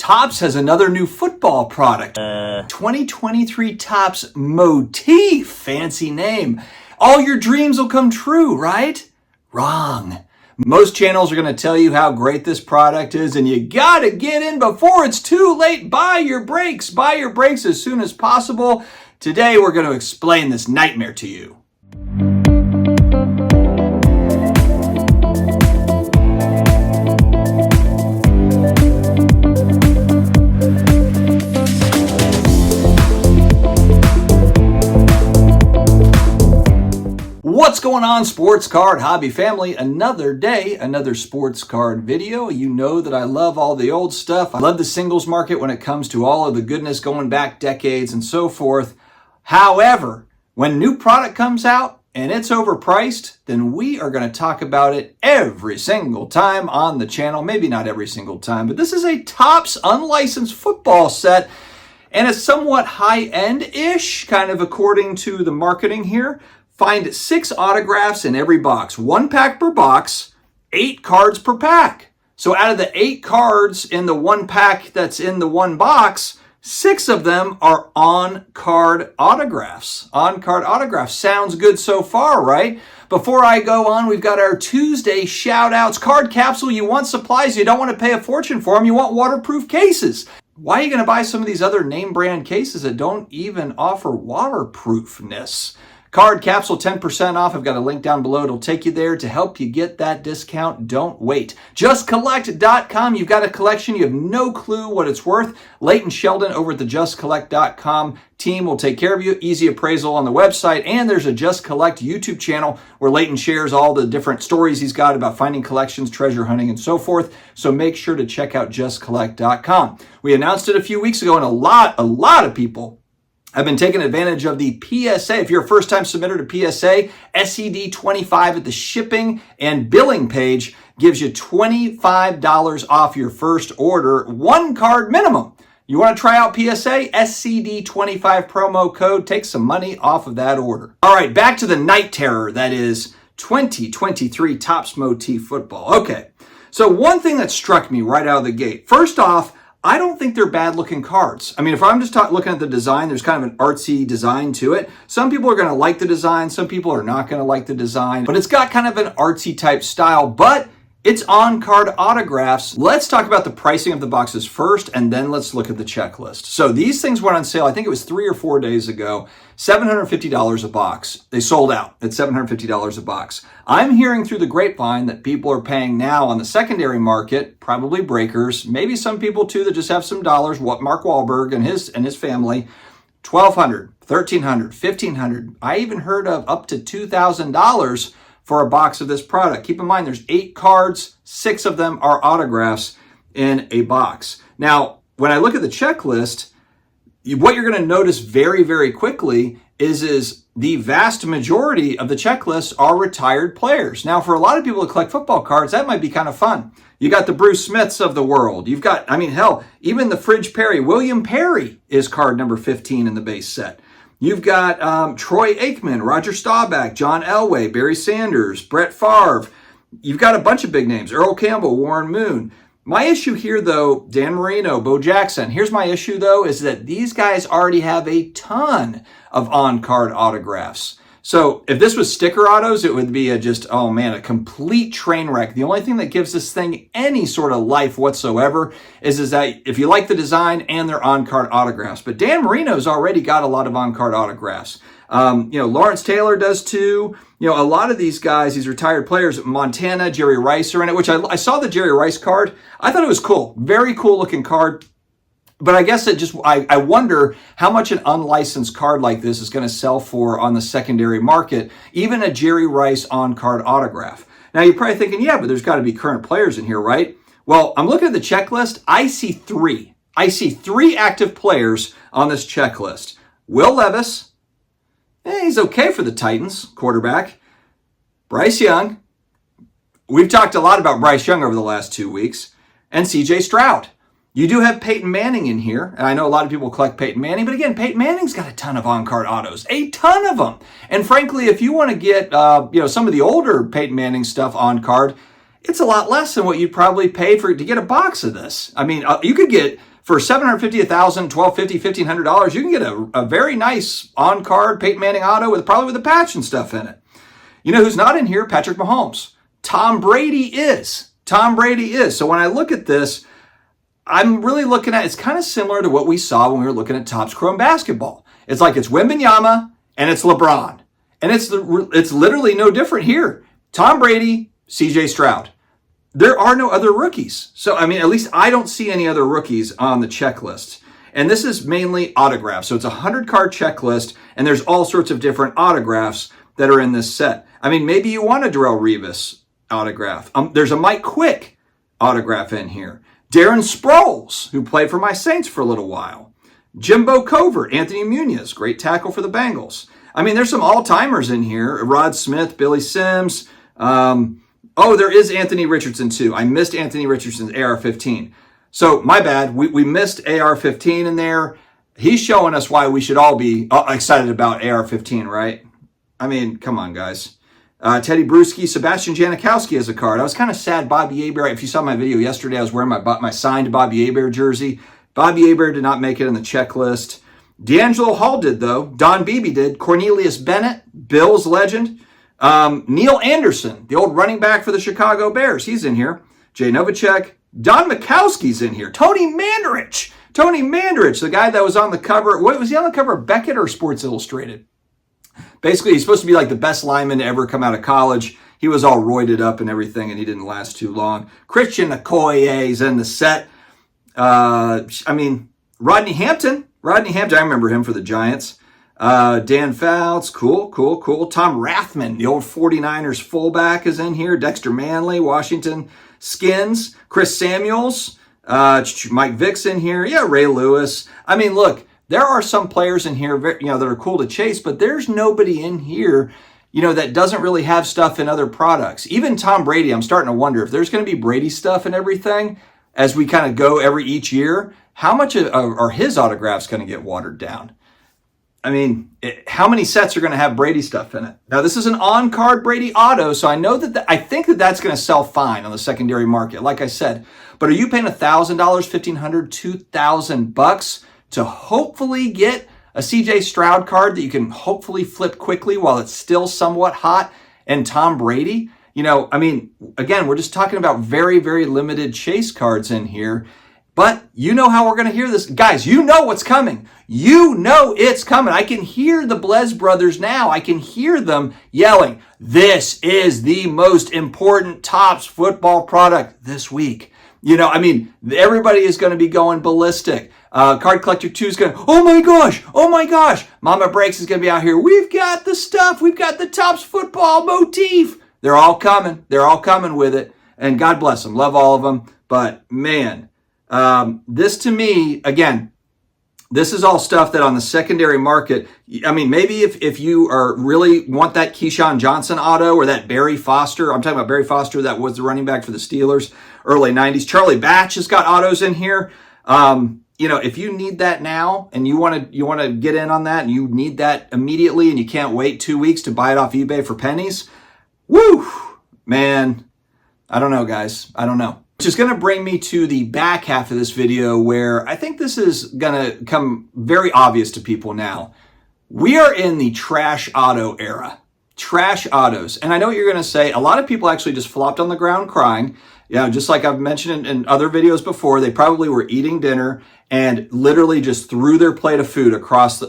Topps has another new football product. 2023 Topps Motif. Fancy name. All your dreams will come true, right? Wrong. Most channels are going to tell you how great this product is, and you got to get in before it's too late. Buy your breaks. Buy your breaks as soon as possible. Today, we're going to explain this nightmare to you. What's going on, sports card hobby family? Another day, another sports card video. You know that I love all the old stuff. I love the singles market when it comes to all of the goodness going back decades and so forth. However, when new product comes out and it's overpriced, then we are going to talk about it every single time on the channel. Maybe not every single time, but this is a Topps unlicensed football set, and it's somewhat high-end-ish, kind of according to the marketing here. Find 6 autographs in every box. 1 pack per box, 8 cards per pack. So out of the 8 cards in the 1 pack that's in the 1 box, 6 of them are on-card autographs. On-card autographs. Sounds good so far, right? Before I go on, we've got our Tuesday shout-outs. Card Capsule, you want supplies, you don't want to pay a fortune for them, you want waterproof cases. Why are you going to buy some of these other name brand cases that don't even offer waterproofness? Card Capsule, 10% off. I've got a link down below. It'll take you there to help you get that discount. Don't wait. JustCollect.com. You've got a collection. You have no clue what it's worth. Leighton Sheldon over at the JustCollect.com team will take care of you. Easy appraisal on the website. And there's a Just Collect YouTube channel where Leighton shares all the different stories he's got about finding collections, treasure hunting, and so forth. So make sure to check out JustCollect.com. We announced it a few weeks ago, and a lot of people I've been taking advantage of the PSA. If you're a first-time submitter to PSA, SED25 at the shipping and billing page gives you $25 off your first order, 1 card minimum. You want to try out PSA? SCD25 promo code. Take some money off of that order. All right, back to the night terror that is 2023 Topps Motif Football. Okay, so one thing that struck me right out of the gate. First off, I don't think they're bad looking cards. I mean, if I'm just looking at the design, there's kind of an artsy design to it. Some people are going to like the design. Some people are not going to like the design, but it's got kind of an artsy type style, but it's on-card autographs. Let's talk about the pricing of the boxes first, and then let's look at the checklist. So these things went on sale, I think it was 3 or 4 days ago, $750 a box. They sold out at $750 a box. I'm hearing through the grapevine that people are paying now on the secondary market, probably breakers, maybe some people too that just have some dollars, what Mark Wahlberg and his family, $1,200, $1,300, $1,500. I even heard of up to $2,000 for a box of this product. Keep in mind, there's 8 cards, 6 of them are autographs in a box. Now, when I look at the checklist, what you're going to notice very, very quickly is the vast majority of the checklist are retired players. Now, for a lot of people that collect football cards, that might be kind of fun. You got the Bruce Smiths of the world. You've got, I mean, hell, even the Fridge Perry. William Perry is card number 15 in the base set. You've got Troy Aikman, Roger Staubach, John Elway, Barry Sanders, Brett Favre. You've got a bunch of big names. Earl Campbell, Warren Moon. My issue here, though, Dan Marino, Bo Jackson. Here's my issue, though, is that these guys already have a ton of on-card autographs. So if this was sticker autos, it would be a complete train wreck. The only thing that gives this thing any sort of life whatsoever is that if you like the design and their on-card autographs. But Dan Marino's already got a lot of on-card autographs. Lawrence Taylor does too. A lot of these guys, these retired players, Montana, Jerry Rice are in it, which I saw the Jerry Rice card. I thought it was cool. Very cool looking card. But I guess I wonder how much an unlicensed card like this is going to sell for on the secondary market, even a Jerry Rice on-card autograph. Now, you're probably thinking, yeah, but there's got to be current players in here, right? Well, I'm looking at the checklist. I see 3. I see 3 active players on this checklist. Will Levis, he's okay for the Titans, quarterback. Bryce Young. We've talked a lot about Bryce Young over the last 2 weeks. And C.J. Stroud. You do have Peyton Manning in here, and I know a lot of people collect Peyton Manning, but again, Peyton Manning's got a ton of on-card autos, a ton of them. And frankly, if you want to get, some of the older Peyton Manning stuff on card, it's a lot less than what you'd probably pay to get a box of this. I mean, you could get For $750, $1,000, $1,250, $1,500, you can get a very nice on-card Peyton Manning auto with probably with a patch and stuff in it. You know who's not in here? Patrick Mahomes. Tom Brady is. Tom Brady is. So when I look at this, I'm really looking at, it's kind of similar to what we saw when we were looking at Topps Chrome Basketball. It's like it's Wembanyama and it's LeBron. And it's literally no different here. Tom Brady, CJ Stroud. There are no other rookies. So, I mean, at least I don't see any other rookies on the checklist. And this is mainly autographs. So it's a 100-card checklist, and there's all sorts of different autographs that are in this set. I mean, maybe you want a Darrelle Revis autograph. There's a Mike Quick autograph in here. Darren Sproles, who played for my Saints for a little while. Jimbo Covert, Anthony Munoz, great tackle for the Bengals. I mean, there's some all-timers in here. Rod Smith, Billy Sims. Oh, there is Anthony Richardson, too. I missed Anthony Richardson's AR-15. So, my bad. We missed AR-15 in there. He's showing us why we should all be excited about AR-15, right? I mean, come on, guys. Teddy Bruschi, Sebastian Janikowski has a card. I was kind of sad Bobby Hebert. If you saw my video yesterday, I was wearing my signed Bobby Hebert jersey. Bobby Hebert did not make it in the checklist. D'Angelo Hall did, though. Don Beebe did. Cornelius Bennett, Bills legend. Neil Anderson, the old running back for the Chicago Bears. He's in here. Jay Novacek. Don Mikowski's in here. Tony Mandarich. Tony Mandarich, the guy that was on the cover. What was he on the cover of Beckett or Sports Illustrated? Basically, he's supposed to be like the best lineman to ever come out of college. He was all roided up and everything, and he didn't last too long. Christian Okoye is in the set. I mean, Rodney Hampton. Rodney Hampton, I remember him for the Giants. Dan Fouts, cool. Tom Rathman, the old 49ers fullback, is in here. Dexter Manley, Washington Skins. Chris Samuels, Mike Vick's in here. Yeah, Ray Lewis. I mean, look, there are some players in here, that are cool to chase, but there's nobody in here, that doesn't really have stuff in other products. Even Tom Brady, I'm starting to wonder if there's going to be Brady stuff and everything as we kind of go each year. How much are his autographs going to get watered down? I mean, how many sets are going to have Brady stuff in it? Now, this is an on-card Brady auto, so I know I think that's going to sell fine on the secondary market, like I said. But are you paying $1,000, $1,500, $2,000 to hopefully get a CJ Stroud card that you can hopefully flip quickly while it's still somewhat hot, and Tom Brady? I mean, again, we're just talking about very, very limited chase cards in here. But you know how we're going to hear this. Guys, you know what's coming. You know it's coming. I can hear the Blez brothers now. I can hear them yelling, this is the most important Topps football product this week. I mean, everybody is going to be going ballistic. Card Collector 2 is going, oh my gosh. Mama Breaks is going to be out here. We've got the stuff. We've got the Topps football motif. They're all coming. They're all coming with it. And God bless them. Love all of them. But man, this to me, again, this is all stuff that on the secondary market, I mean, maybe if you really want that Keyshawn Johnson auto or that Barry Foster, I'm talking about Barry Foster, that was the running back for the Steelers, early 90s. Charlie Batch has got autos in here. If you need that now and you want to get in on that and you need that immediately and you can't wait 2 weeks to buy it off eBay for pennies, woo, man, I don't know, guys. I don't know. Which is going to bring me to the back half of this video where I think this is going to come very obvious to people now. We are in the trash auto era. Trash autos. And I know what you're going to say. A lot of people actually just flopped on the ground crying. Just like I've mentioned in other videos before, they probably were eating dinner and literally just threw their plate of food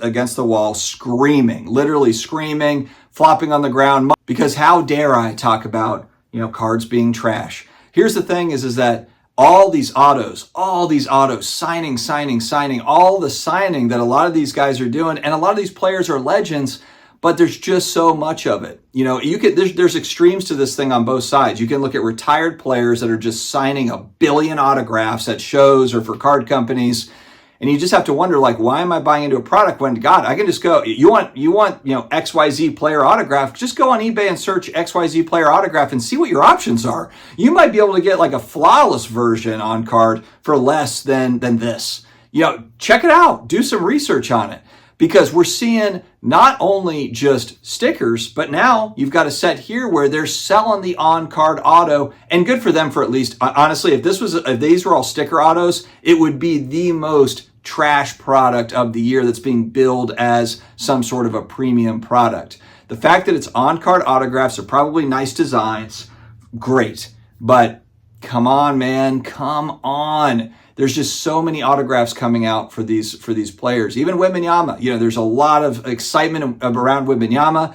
against the wall, screaming, literally screaming, flopping on the ground. Because how dare I talk about, cards being trash? Here's the thing is that all these autos, signing, all the signing that a lot of these guys are doing, and a lot of these players are legends, but there's just so much of it. There's extremes to this thing on both sides. You can look at retired players that are just signing 1 billion autographs at shows or for card companies. And you just have to wonder, why am I buying into a product when, God, I can just go, you want, XYZ player autograph, just go on eBay and search XYZ player autograph and see what your options are. You might be able to get a flawless version on card for less than this. Check it out. Do some research on it. because we're seeing not only just stickers, but now you've got a set here where they're selling the on-card auto, and good for them for at least, honestly, if these were all sticker autos, it would be the most trash product of the year that's being billed as some sort of a premium product. The fact that it's on-card autographs are probably nice designs, great, but come on, man, come on. There's just so many autographs coming out for these players. Even Wembanyama, there's a lot of excitement around Wembanyama.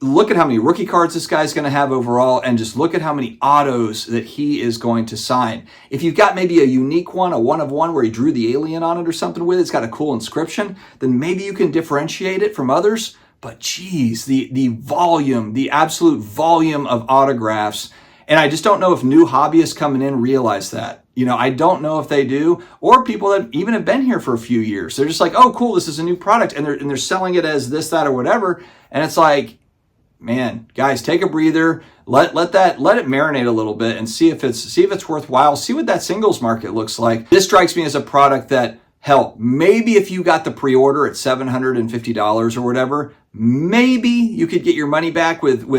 Look at how many rookie cards this guy's going to have overall, and just look at how many autos that he is going to sign. If you've got maybe a unique one, a one of one where he drew the alien on it or something with it, it's got a cool inscription, then maybe you can differentiate it from others. But geez, the volume, the absolute volume of autographs. And I just don't know if new hobbyists coming in realize that. I don't know if they do, or people that even have been here for a few years. They're just like, oh, cool, this is a new product, and they're selling it as this, that, or whatever. And it's like, man, guys, take a breather. Let it marinate a little bit and see if it's worthwhile. See what that singles market looks like. This strikes me as a product that, hell, maybe if you got the pre-order at $750 or whatever, maybe you could get your money back with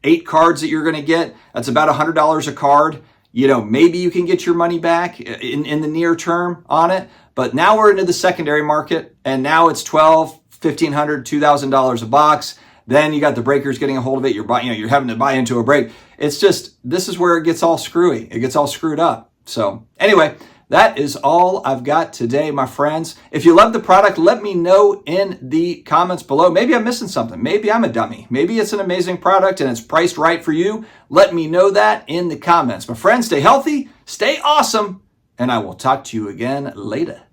8 cards that you're going to get. That's about $100 a card. Maybe you can get your money back in the near term on it. But now we're into the secondary market, and now it's $1,200, $1,500, $2,000 a box. Then you got the breakers getting a hold of it. You're having to buy into a break. It's just, this is where it gets all screwy. It gets all screwed up. So anyway, that is all I've got today, my friends. If you love the product, let me know in the comments below. Maybe I'm missing something. Maybe I'm a dummy. Maybe it's an amazing product and it's priced right for you. Let me know that in the comments. My friends, stay healthy, stay awesome, and I will talk to you again later.